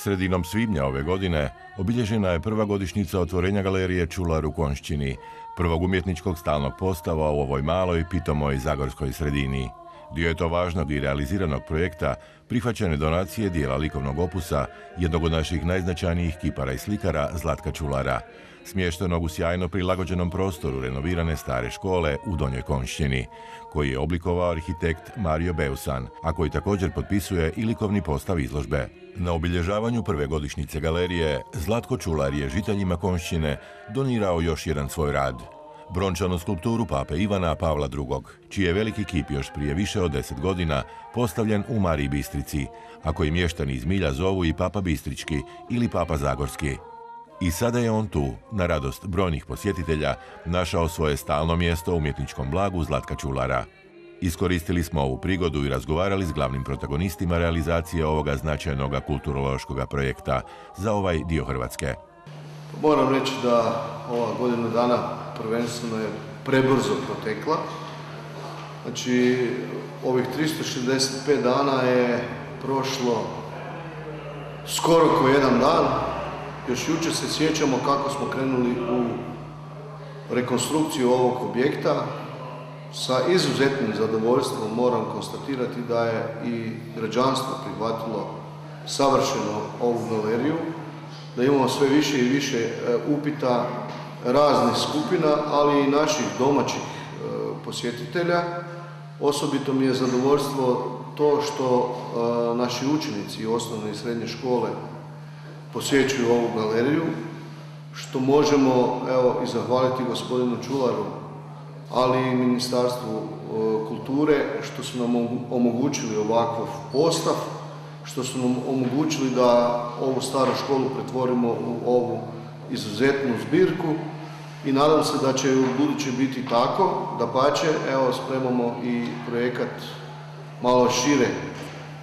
Sredinom svibnja ove godine obilježena je prva godišnjica otvorenja galerije Čular u Konjšćini, prvog umjetničkog stalnog postava u ovoj maloj, pitomoj zagorskoj sredini. Dio je to važnog i realiziranog projekta prihvaćene donacije dijela likovnog opusa jednog od naših najznačajnijih kipara i slikara Zlatka Čulara, smještenog u sjajno prilagođenom prostoru renovirane stare škole u Donjoj Konjšćini, koji je oblikovao arhitekt Mario Beusan, a koji također potpisuje i likovni postav izložbe. Na obilježavanju prve godišnjice galerije, Zlatko Čular je žiteljima Konjšćine donirao još jedan svoj rad. Brončanu skulpturu pape Ivana Pavla II, čiji je veliki kip još prije više od 10 godina postavljen u Mariji Bistrici, a koji mještani iz milja zovu i Papa Bistrički ili Papa Zagorski. I sada je on tu, na radost brojnih posjetitelja, našao svoje stalno mjesto u umjetničkom blagu Zlatka Čulara. Iskoristili smo ovu prigodu i razgovarali s glavnim protagonistima realizacije ovoga značajnog kulturološkog projekta za ovaj dio Hrvatske. Moram reći da ova godina dana prvenstveno je prebrzo protekla. Znači, ovih 365 dana je prošlo skoro ko jedan dan. Još jučer se sjećamo kako smo krenuli u rekonstrukciju ovog objekta. Sa izuzetnim zadovoljstvom moram konstatirati da je i građanstvo prihvatilo savršeno ovu galeriju, da imamo sve više i više upita raznih skupina, ali i naših domaćih posjetitelja. Osobito mi je zadovoljstvo to što naši učenici osnovne i srednje škole posjećuju ovu galeriju, što možemo i zahvaliti gospodinu Čularu, ali i Ministarstvu kulture što su nam omogućili ovakav postav, što su nam omogućili da ovu staru školu pretvorimo u ovu izuzetnu zbirku i nadam se da će u buduće biti tako. Dapače, spremamo i projekat malo šire,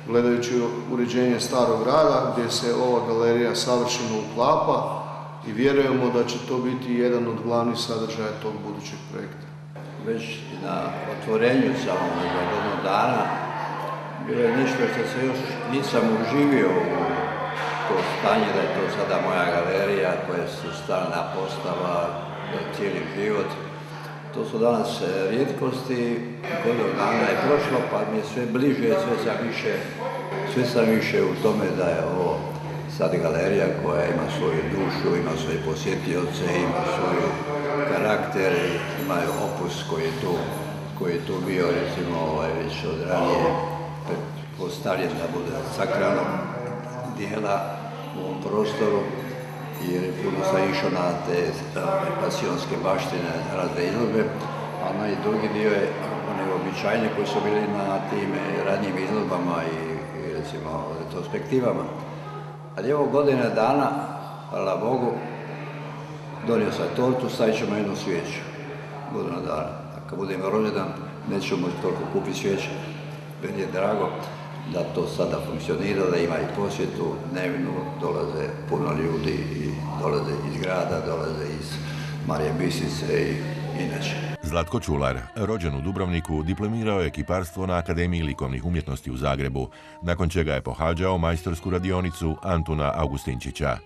gledajući uređenje starog grada, gdje se ova galerija savršeno uklapa i vjerujemo da će to biti jedan od glavnih sadržaja tog budućeg projekta. Već na otvorenju samog godinu dana bilo je nešto što se još nisam uživio u to stanje, da je to sada moja galerija koja su stalna postava cijeli život. To su danas rijetkosti, godinu dana je prošlo pa mi je sve bliže, sve sam više u tome da je ovo sad galerija koja ima svoju dušu, ima svoje posjetioce, ima svoj karakter, ima opus koji je tu bio recimo već od ranije postavljen da bude sakralnog dijela u ovom prostoru, jer je puno sam išao na te pasionske baštine, razne izložbe, a drugi dio je one običajne koji su bili na tim radnjim izložbama i recimo retrospektivama. Ali evo godine dana, hvala Bogu, donio sam tortu, stavit ćemo jednu svijeću, godinu dana. A kad budemo rođendan, nećemo moći toliko kupiti svijeće. Meni je drago da to sada funkcionira, da ima i posjetu dnevnu, dolaze puno ljudi i dolaze iz grada, dolaze iz Marije Bistrice i inače. Zlatko Čular, rođen u Dubrovniku, diplomirao je kiparstvo na Akademiji likovnih umjetnosti u Zagrebu, nakon čega je pohađao majstorsku radionicu Antuna Augustinčića.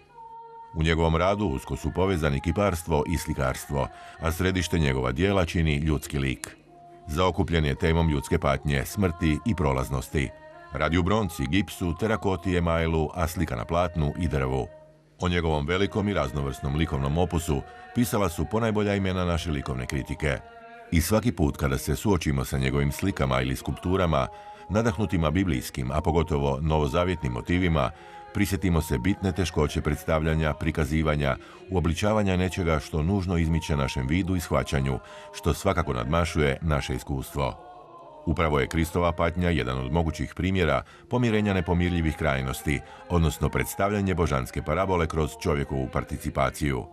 U njegovom radu usko su povezani kiparstvo i slikarstvo, a središte njegova djela čini ljudski lik. Zaokupljen je temom ljudske patnje, smrti i prolaznosti. Radi u bronci, gipsu, terakoti, emajlu, a slika na platnu i drvu. O njegovom velikom i raznovrsnom likovnom opusu pisala su ponajbolja imena naše likovne kritike. I svaki put kada se suočimo sa njegovim slikama ili skulpturama, nadahnutima biblijskim, a pogotovo novozavjetnim motivima, prisjetimo se bitne teškoće predstavljanja, prikazivanja, uobličavanja nečega što nužno izmiče našem vidu i shvaćanju, što svakako nadmašuje naše iskustvo. Upravo je Kristova patnja jedan od mogućih primjera pomirenja nepomirljivih krajnosti, odnosno predstavljanje božanske parabole kroz čovjekovu participaciju.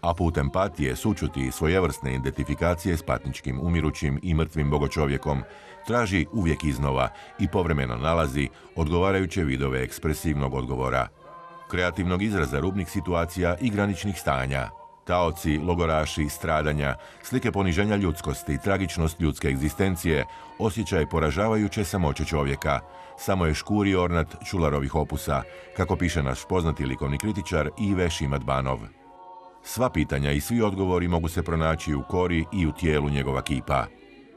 A putem patije, sućuti i svojevrsne identifikacije s patničkim, umirućim i mrtvim bogočovjekom, traži uvijek iznova i povremeno nalazi odgovarajuće vidove ekspresivnog odgovora, kreativnog izraza rubnih situacija i graničnih stanja. Taoci, logoraši, stradanja, slike poniženja ljudskosti, tragičnost ljudske egzistencije, osjećaj poražavajuće samoće čovjeka. Samo je škur i ornat Čularovih opusa, kako piše naš poznati likovni kritičar Ive Šimat-Banov. Sva pitanja i svi odgovori mogu se pronaći u kori i u tijelu njegova kipa.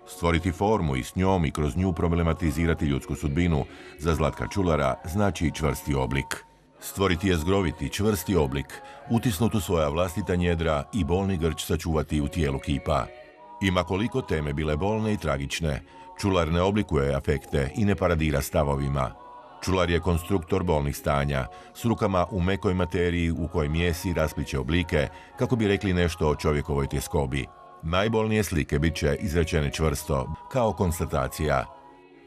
Stvoriti formu i s njom i kroz nju problematizirati ljudsku sudbinu za Zlatka Čulara znači čvrsti oblik. Stvoriti je zgroviti, čvrsti oblik, utisnut u svoja vlastita njedra i bolni grč sačuvati u tijelu kipa. Ima koliko teme bile bolne i tragične, Čular ne oblikuje afekte i ne paradira stavovima. Čular je konstruktor bolnih stanja, s rukama u mekoj materiji u kojoj mijesi i raspliće oblike, kako bi rekli nešto o čovjekovoj tjeskobi. Najbolnije slike bit će izrečene čvrsto, kao konstatacija.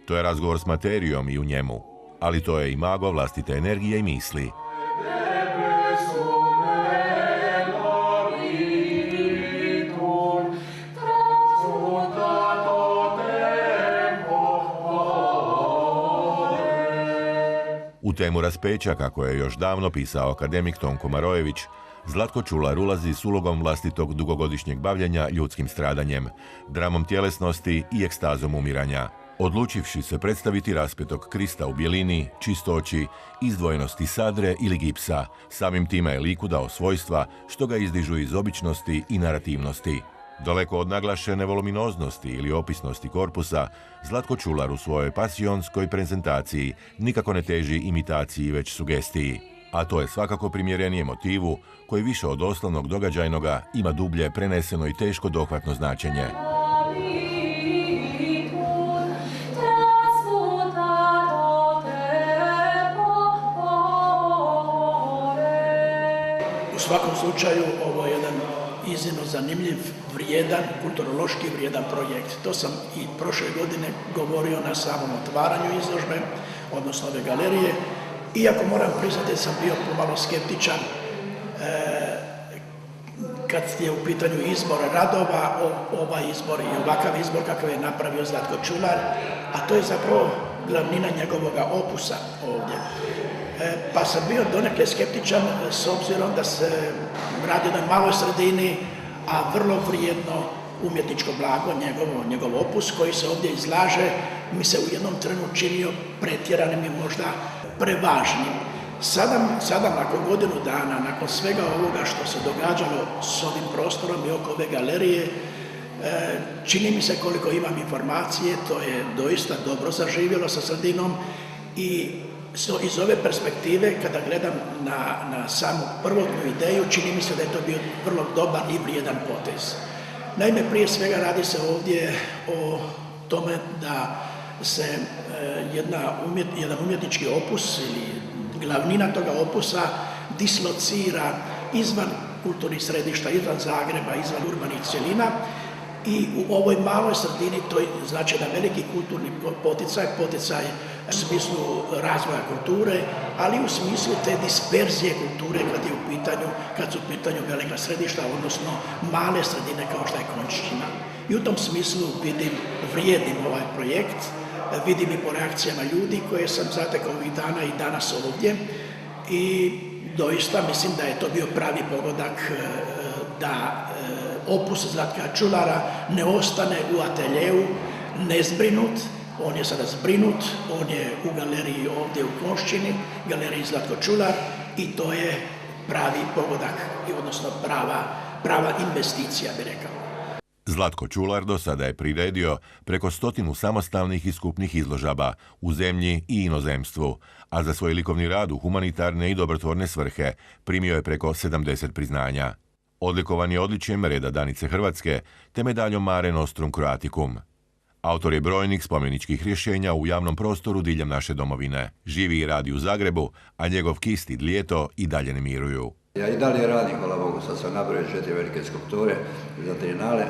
To je razgovor s materijom i u njemu, ali to je i mago vlastite energije i misli. U temu raspeća, kako je još davno pisao akademik Tonko Marojević, Zlatko Čular ulazi s ulogom vlastitog dugogodišnjeg bavljenja ljudskim stradanjem, dramom tjelesnosti i ekstazom umiranja. Odlučivši se predstaviti raspetog Krista u bjelini, čistoći, izdvojenosti sadre ili gipsa, samim time je liku dao svojstva što ga izdižu iz običnosti i narativnosti. Daleko od naglašene voluminoznosti ili opisnosti korpusa, Zlatko Čular u svojoj pasionskoj prezentaciji nikako ne teži imitaciji već sugestiji. A to je svakako primjerenije motivu koji više od osnovnog događajnoga ima dublje, preneseno i teško dohvatno značenje. U svakom slučaju ovo je jedan iznimno zanimljiv, vrijedan, kulturološki vrijedan projekt. To sam i prošle godine govorio na samom otvaranju izložbe, odnosno ove galerije. Iako moram priznati da sam bio pomalo skeptičan kad je u pitanju izbor radova, ovaj izbor i ovakav izbor kakav je napravio Zlatko Čular, a to je zapravo glavnina njegovoga opusa ovdje. Pa sam bio donekle skeptičan s obzirom da se radi o maloj sredini, a vrlo vrijedno umjetničko blago, njegov opus koji se ovdje izlaže, mi se u jednom trenu činio pretjeranim i možda prevažnim. Sada nakon godinu dana, nakon svega ovoga što se događalo s ovim prostorom i oko ove galerije, čini mi se koliko imam informacije, to je doista dobro zaživjelo sa sredinom i iz ove perspektive, kada gledam na samu prvotnu ideju, čini mi se da je to bio vrlo dobar i vrijedan potez. Naime, prije svega radi se ovdje o tome da se jedan umjetnički opus ili glavnina toga opusa dislocira izvan kulturnih središta, izvan Zagreba, izvan urbanih cjelina i u ovoj maloj sredini to znači da veliki kulturni poticaj u smislu razvoja kulture, ali u smislu te disperzije kulture kad su u pitanju velika središta, odnosno male sredine kao što je Konjšćina. I u tom smislu vrijedim ovaj projekt, vidim i po reakcijama ljudi koje sam zatekao ovih dana i danas ovdje i doista mislim da je to bio pravi pogodak da opus Zlatka Čulara ne ostane u ateljeu nezbrinut. On je sada zbrinut, on je u galeriji ovdje u Konjšćini, galeriji Zlatko Čular i to je pravi pogodak, odnosno prava investicija, bi rekao. Zlatko Čular do sada je priredio preko 100 samostalnih i skupnih izložaba u zemlji i inozemstvu, a za svoj likovni rad u humanitarne i dobrotvorne svrhe primio je preko 70 priznanja. Odlikovan je odličjem Reda Danice Hrvatske te medaljom Mare Nostrum Croaticum. Autor je brojnih spomeničkih rješenja u javnom prostoru diljem naše domovine. Živi i radi u Zagrebu, a njegov kist i dlijeto i dalje ne miruju. Ja i dalje radim, hvala Bogu, sad sam napravio 4 velike skulpture za trinale.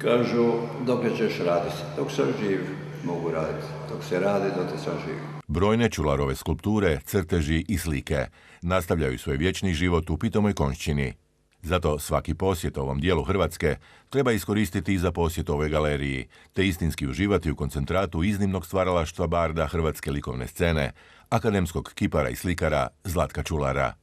Kažu, dok ćeš raditi? Dok sam živ, mogu raditi. Dok se radi, dok sam živ. Brojne Čularove skulpture, crteži i slike nastavljaju svoj vječni život u pitomoj Konjšćini. Zato svaki posjet ovom dijelu Hrvatske treba iskoristiti i za posjet ovoj galeriji, te istinski uživati u koncentratu iznimnog stvaralaštva barda hrvatske likovne scene, akademskog kipara i slikara Zlatka Čulara.